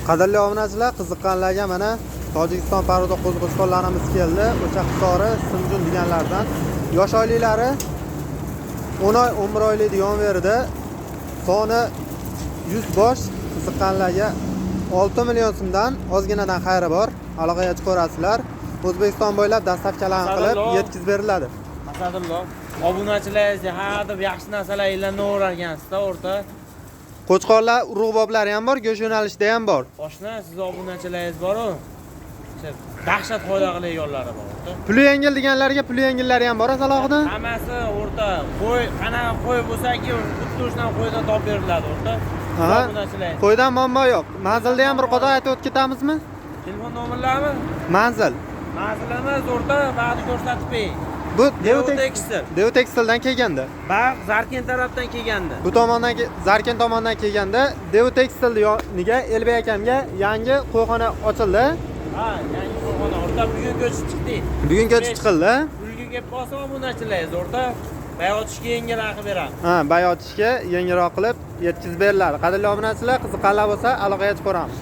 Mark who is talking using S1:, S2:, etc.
S1: Qadrli obunachilar, qiziqqanlarga mana Tojikiston paroda qo'zg'olonlarimiz keldi. O'sha Hisoori, Simjun deganlardan. Yosh oilalari 10 oy, 11 oylik yon berdi. Soni 100 bosh. Qiziqqanlarga 6 million so'mdan ozginadan xayri bor. Aloqaga chiqarasizlar. O'zbekiston bo'ylab dastavkalarni qilib yetkazib beriladi.
S2: Masadullo, obunachilaringiz har deb yaxshi narsalarni o'rgangansizda o'rta.
S1: Qo'chqorlar, urug'boblari ham bor, go'sht yo'nalishida ham bor.
S2: Oshna, siz obunachilaringiz bor-ku. Dahshat foyda qiladiganlari bor o'rta.
S1: Puli yengil deganlarga puli yengillari ham bor alohida.
S2: Hammasi o'rta. Qo'y, qanaqa qo'y bo'lsa-ki, xuddi o'shadan qo'ydan topib beriladi o'rta.
S1: Ha, qo'ydan muammo yo'q. Manzilda ham bir qo'da aytib ketamizmi?
S2: Telefon nomerlarimi?
S1: Manzil.
S2: Manzilimiz o'rta, vaqt ko'rsatib bering.
S1: Bu
S2: Deotekstil.
S1: Deotekstildan kelganda.
S2: Baq Zarkin tarafdan kelganda.
S1: Bu tomondan Zarkin tomondan kelganda Deotekstil yoniga Elbek akamga yangi qo'yxona ochildi.
S2: Ha, yangi qo'yxona o'rta bugun ko'chib chiqdi.
S1: Bugun ko'chib chiqildi.
S2: Pulga kelib qolsa obunachilaringiz o'rta bay ochishga yengilroq qilib beradi.
S1: Ha, bay ochishga yengilroq qilib yetkazib beriladi. Qadrli obunachilar, qiziqqanlar bo'lsa aloqaga chiqaramiz.